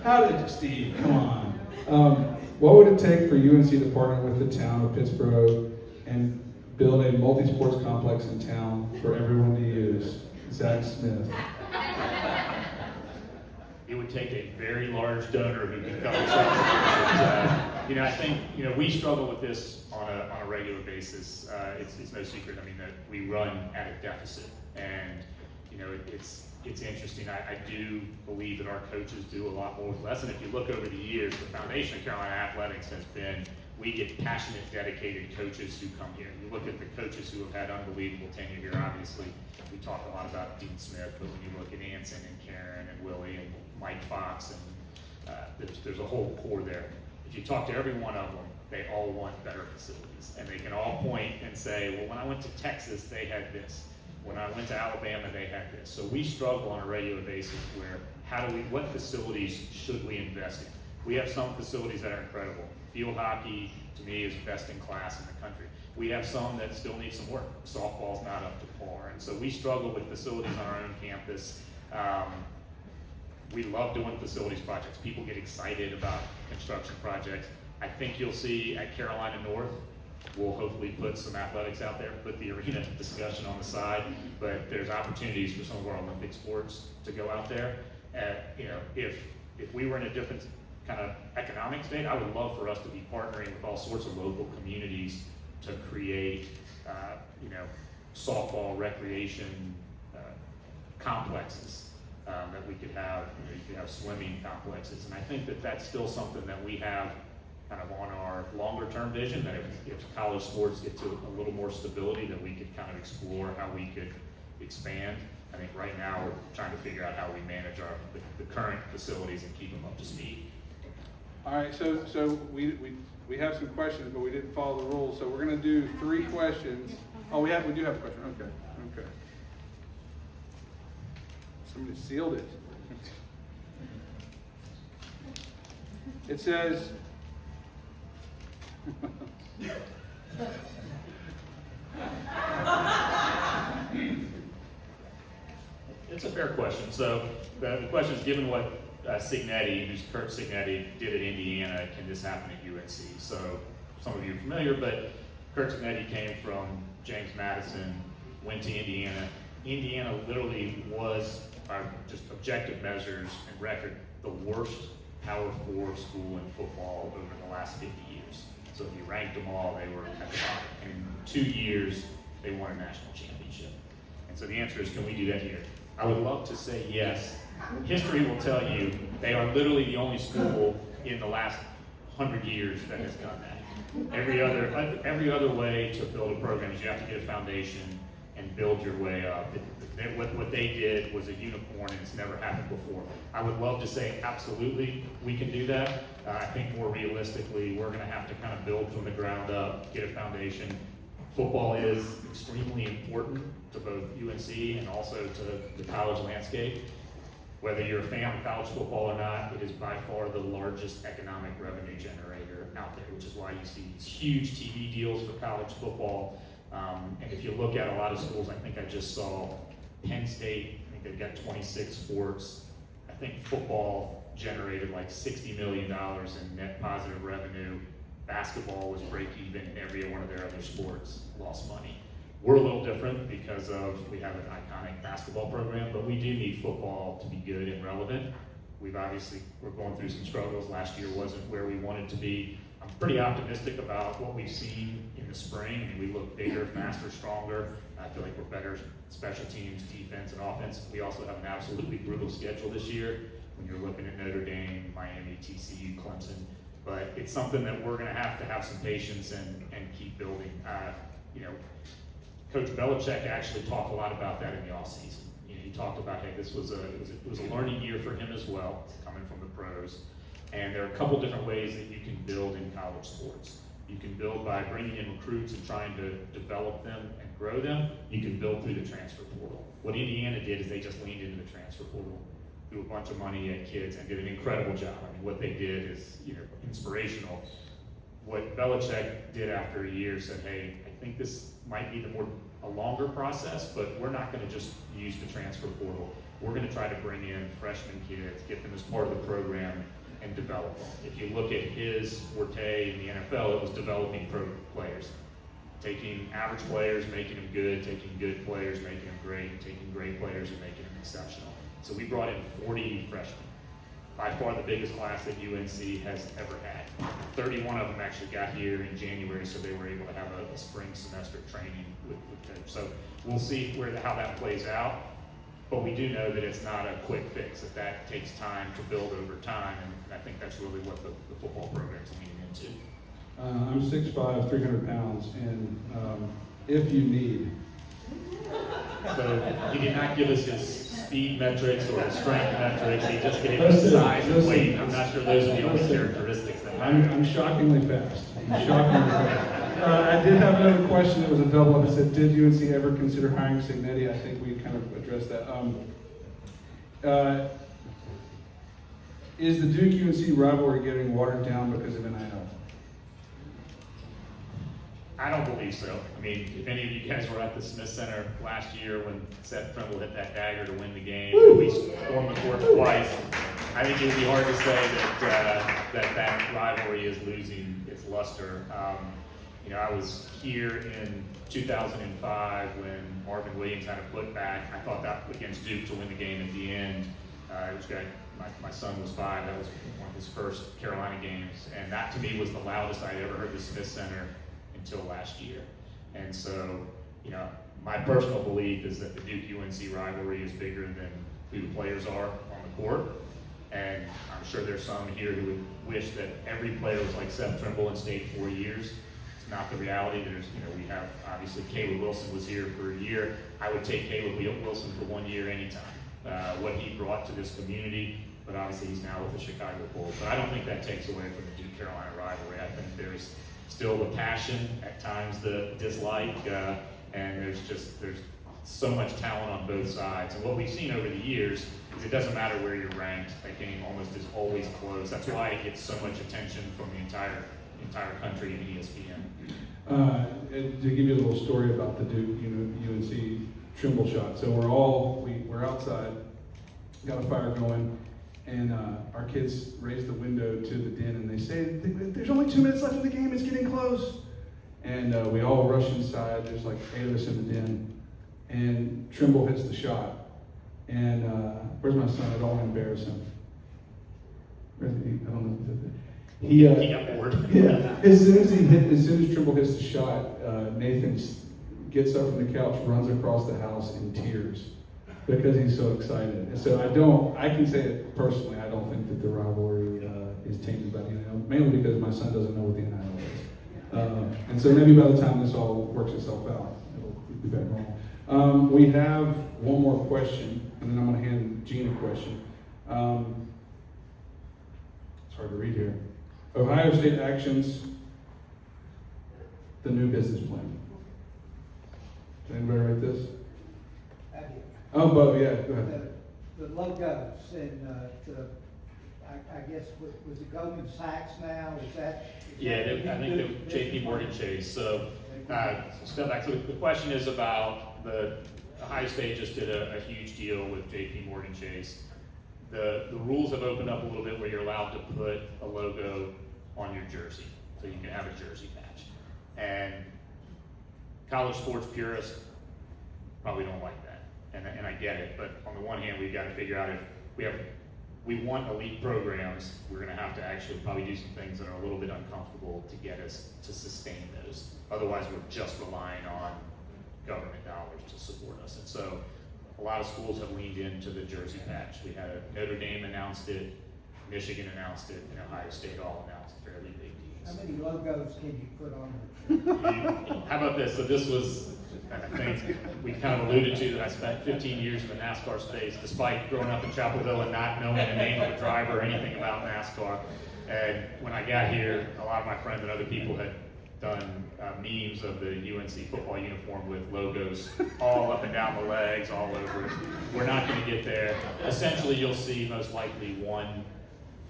How did you, Steve? Come on. What would it take for UNC to partner with the town of Pittsboro and build a multi-sports complex in town for everyone to use? Zach Smith. It would take a very large donor who can come and I think, we struggle with this on a regular basis. It's no secret, that we run at a deficit. And, it's interesting. I do believe that our coaches do a lot more with less. And if you look over the years, the foundation of Carolina Athletics has been, we get passionate, dedicated coaches who come here. You look at the coaches who have had unbelievable tenure here, obviously. We talk a lot about Dean Smith, but when you look at Anson and Karen and Willie and Mike Fox, and there's a whole core there. If you talk to every one of them, they all want better facilities. And they can all point and say, well, when I went to Texas, they had this. When I went to Alabama, they had this. So we struggle on a regular basis where, what facilities should we invest in? We have some facilities that are incredible. Field hockey, to me, is best in class in the country. We have some that still need some work. Softball's not up to par. And so we struggle with facilities on our own campus. We love doing facilities projects. People get excited about construction projects. I think you'll see at Carolina North, we'll hopefully put some athletics out there, put the arena discussion on the side, but there's opportunities for some of our Olympic sports to go out there. If we were in a different kind of economic state, I would love for us to be partnering with all sorts of local communities to create, softball recreation complexes that we could have. You could have swimming complexes, and I think that that's still something that we have kind of on our longer term vision, that if college sports get to a little more stability, that we could kind of explore how we could expand. I think right now we're trying to figure out how we manage the current facilities and keep them up to speed. All right, so we have some questions, but we didn't follow the rules, so we're going to do 3 questions. Oh, we do have a question. Okay. Somebody sealed it. It says, it's a fair question. So the question is, given what Cignetti, who's Curt Cignetti, did at Indiana, can this happen at UNC? So some of you are familiar, but Curt Cignetti came from James Madison, went to Indiana. Indiana literally was, by just objective measures and record, the worst Power 4 school in football over the last 50 years. So if you ranked them all, they were at the top. And in 2 years, they won a national championship. And so the answer is, can we do that here? I would love to say yes. History will tell you they are literally the only school in the last 100 years that has done that. Every other way to build a program is you have to get a foundation and build your way up. What they did was a unicorn, and it's never happened before. I would love to say absolutely we can do that. I think more realistically, we're going to have to kind of build from the ground up, get a foundation. Football is extremely important to both UNC and also to the college landscape. Whether you're a fan of college football or not, it is by far the largest economic revenue generator out there, which is why you see these huge TV deals for college football. And if you look at a lot of schools, I think I just saw Penn State, I think they've got 26 sports. I think football generated like $60 million in net positive revenue. Basketball was break even. Every one of their other sports lost money. We're a little different because we have an iconic basketball program, but we do need football to be good and relevant. We're going through some struggles. Last year wasn't where we wanted to be. I'm pretty optimistic about what we've seen in the spring. We look bigger, faster, stronger. I feel like we're better special teams, defense, and offense. We also have an absolutely brutal schedule this year when you're looking at Notre Dame, Miami, TCU, Clemson. But it's something that we're going to have some patience and keep building. Coach Belichick actually talked a lot about that in the offseason. He talked about, hey, this was a learning year for him as well, coming from the pros. And there are a couple different ways that you can build in college sports. You can build by bringing in recruits and trying to develop them and grow them. You can build through the transfer portal. What Indiana did is they just leaned into the transfer portal, threw a bunch of money at kids, and did an incredible job. What they did is inspirational. What Belichick did after a year said, hey, I think this might be a longer process, but we're not going to just use the transfer portal. we're going to try to bring in freshman kids, get them as part of the program, and develop them. If you look at his forte in the NFL, it was developing pro players. Taking average players, making them good, taking good players, making them great, taking great players and making them exceptional. So we brought in 40 freshmen. By far the biggest class that UNC has ever had. 31 of them actually got here in January, so they were able to have a spring semester training with coach. So we'll see how that plays out, but we do know that it's not a quick fix, that takes time to build over time, and I think that's really what the football program's leaning into. I'm 6'5", 300 pounds, and if you need. So he did not give us his speed metrics or his strength metrics, he just gave us size and weight. I'm not sure those are the only characteristics that matter. I'm shockingly fast. I did have another question that was a double up. It said, did UNC ever consider hiring Cignetti? I think we kind of addressed that. Is the Duke-UNC rivalry getting watered down because of NIL? I don't believe so. I mean, if any of you guys were at the Smith Center last year when Seth Trimble hit that dagger to win the game, we stormed the court twice. I think it would be hard to say that rivalry is losing its luster. I was here in 2005 when Marvin Williams had a putback. I thought that against Duke to win the game at the end. It was great. My son was 5. That was one of his first Carolina games, and that to me was the loudest I'd ever heard the Smith Center until last year. And so, my personal belief is that the Duke-UNC rivalry is bigger than who the players are on the court. And I'm sure there's some here who would wish that every player was like Seth Trimble and stayed 4 years. It's not the reality. We have, obviously, Caleb Wilson was here for a year. I would take Caleb Wilson for 1 year anytime. What he brought to this community, but obviously he's now with the Chicago Bulls. But I don't think that takes away from the Duke-Carolina rivalry. I think there's still the passion, at times the dislike, and there's so much talent on both sides. And what we've seen over the years is it doesn't matter where you're ranked, that game almost is always close. That's why it gets so much attention from the entire country and ESPN. And to give you a little story about the Duke UNC Trimble shot. So we're outside, got a fire going, and our kids raise the window to the den and they say, there's only 2 minutes left of the game, it's getting close. And we all rush inside, there's like 8 of us in the den, and Trimble hits the shot. And where's my son? I don't want to embarrass him. Where's he? I don't know. He got bored. Yeah. As soon as Trimble hits the shot, Nathan gets up from the couch, runs across the house in tears because he's so excited. And so I can say it personally, I don't think that the rivalry is tainted by the NIL, mainly because my son doesn't know what the NIL is. And so maybe by the time this all works itself out, it'll be back normal. We have one more question, and then I'm going to hand Gene a question. It's hard to read here. Ohio State actions the new business plan. Did anybody write this? I did. Oh, Bo, yeah, go ahead. The logos and I guess was it Goldman Sachs now? Is that? Yeah, I think the JP Morgan Chase. So step back. So the question is about the Ohio State just did a huge deal with JP Morgan Chase. The rules have opened up a little bit where you're allowed to put a logo on your jersey, so you can have a jersey patch. And college sports purists probably don't like that, and I get it. But on the one hand, we've got to figure out if we want elite programs, we're going to have to actually probably do some things that are a little bit uncomfortable to get us to sustain those. Otherwise, we're just relying on government dollars to support us. And so a lot of schools have leaned into the jersey patch. We had Notre Dame announced it, Michigan announced it, and Ohio State all announced fairly big deals. How many logos can you put on it? How about this? So this was, I think we kind of alluded to that I spent 15 years in the NASCAR space, despite growing up in Chapelville and not knowing the name of a driver or anything about NASCAR. And when I got here, a lot of my friends and other people had done memes of the UNC football uniform with logos all up and down the legs, all over it. We're not going to get there. Essentially, you'll see most likely one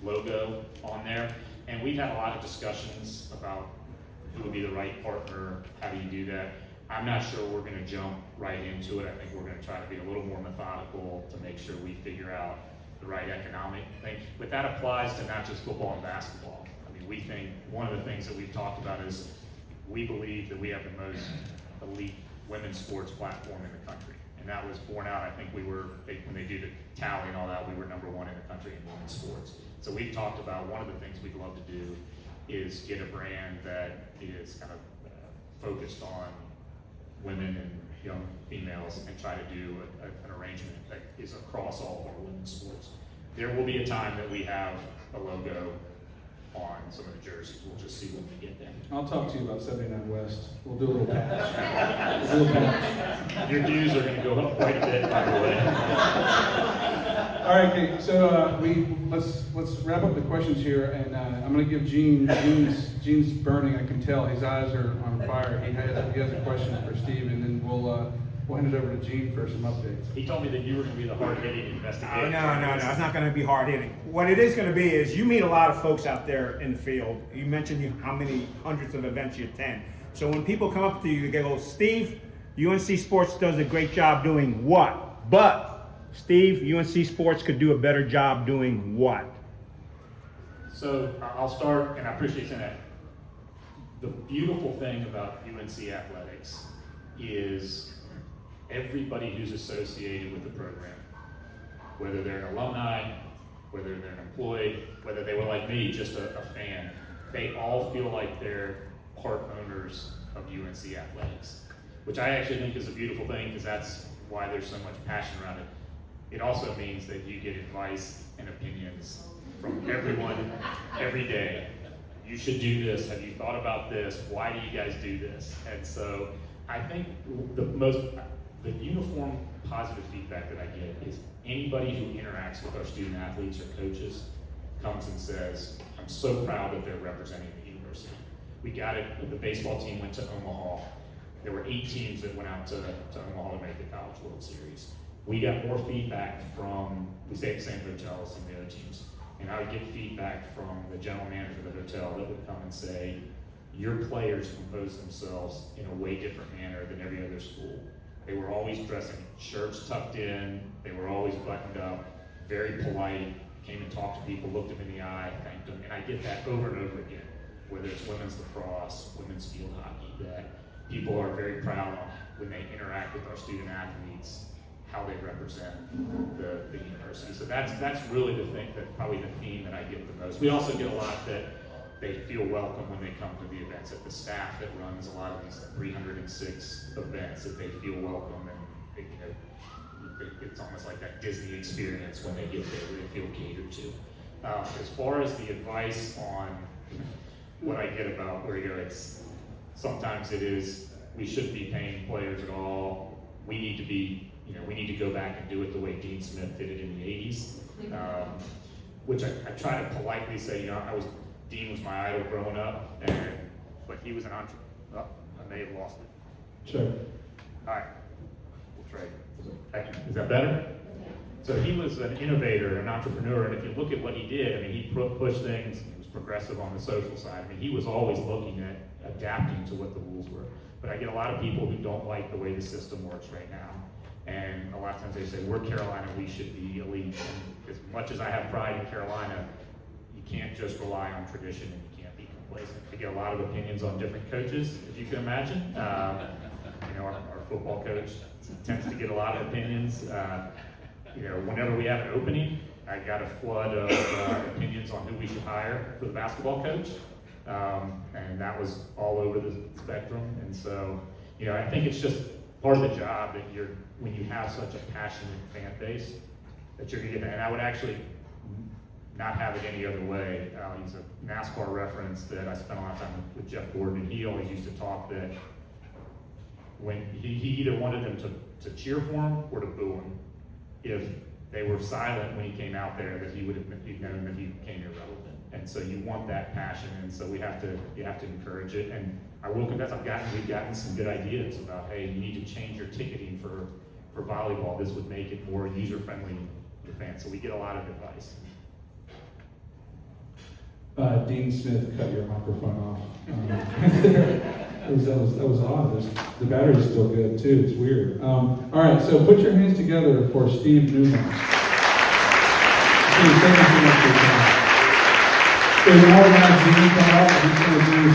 logo on there. And we've had a lot of discussions about who would be the right partner, how do you do that. I'm not sure we're gonna jump right into it. I think we're gonna try to be a little more methodical to make sure we figure out the right economic thing. But that applies to not just football and basketball. I mean, we think one of the things that we've talked about is we believe that we have the most elite women's sports platform in the country. And that was borne out, I think when they do the tally and all that, we were #1 in the country in women's sports. So we've talked about one of the things we'd love to do is get a brand that is kind of focused on women and young females and try to do an arrangement that is across all of our women's sports. There will be a time that we have a logo on some of the jerseys. We'll just see when we get there. I'll talk to you about 79 West. We'll do a little patch. A little patch. Your dues are gonna go up quite a bit, by the way. All right, okay, so let's wrap up the questions here, and I'm going to give Gene's burning. I can tell his eyes are on fire. He has a question for Steve, and then we'll hand it over to Gene for some updates. He told me that you were gonna be the hard-hitting investigator. No, it's not gonna be hard hitting. What it is gonna be is you meet a lot of folks out there in the field. You mentioned how many hundreds of events you attend. So when people come up to you, they go, Steve, UNC Sports does a great job doing what? But Steve, UNC Sports could do a better job doing what? So I'll start, and I appreciate you saying that. The beautiful thing about UNC athletics is everybody who's associated with the program, whether they're an alumni, whether they're an employee, whether they were like me, just a fan, they all feel like they're part owners of UNC athletics, which I actually think is a beautiful thing because that's why there's so much passion around it. It also means that you get advice and opinions from everyone every day. You should do this. Have you thought about this? Why do you guys do this? And so I think the uniform positive feedback that I get is anybody who interacts with our student athletes or coaches comes and says, I'm so proud that they're representing the university. We got it, the baseball team went to Omaha. There were 8 teams that went out to Omaha to make the College World Series. We got more feedback from, we stayed at the same hotel as some of the other teams, and I would get feedback from the general manager of the hotel that would come and say, your players compose themselves in a way different manner than every other school. They were always dressing shirts tucked in, they were always buttoned up, very polite, came and talked to people, looked them in the eye, thanked them, and I get that over and over again, whether it's women's lacrosse, women's field hockey, that people are very proud of when they interact with our student athletes, how they represent the university. So that's really the thing, that probably the theme that I get the most. We also get a lot that they feel welcome when they come to the events, that the staff that runs a lot of these 306 events, that they feel welcome, and it's almost like that Disney experience when they get there, where they feel catered to. As far as the advice on what I get about where you go, sometimes it is, we shouldn't be paying players at all. We need to be, we need to go back and do it the way Dean Smith did it in the 80s, which I try to politely say, Dean was my idol growing up, but he was an entrepreneur. I may have lost it. Sure. All right, we'll trade. Is that better? So he was an innovator, an entrepreneur, and if you look at what he did, he pushed things, he was progressive on the social side. He was always looking at adapting to what the rules were. But I get a lot of people who don't like the way the system works right now. And a lot of times they say, we're Carolina, we should be elite. And as much as I have pride in Carolina, you can't just rely on tradition and you can't be complacent. I get a lot of opinions on different coaches, as you can imagine. Our football coach tends to get a lot of opinions. Whenever we have an opening, I got a flood of opinions on who we should hire for the basketball coach. And that was all over the spectrum. And so, I think it's just part of the job that when you have such a passionate fan base, that you're gonna get that. And I would actually not have it any other way. He's a NASCAR reference that I spent a lot of time with Jeff Gordon, and he always used to talk that when he either wanted them to cheer for him or to boo him. If they were silent when he came out there, that he'd known that he became irrelevant. And so you want that passion, and so you have to encourage it. And I will confess, we've gotten some good ideas about, hey, you need to change your ticketing for volleyball. This would make it more user-friendly for fans. So we get a lot of advice. Dean Smith, cut your microphone off. That was odd. The battery's still good too. It's weird. All right, so put your hands together for Steve Newmark. Steve, thank you so much for your time. So now we're going to have Jimmy come up. He's going to do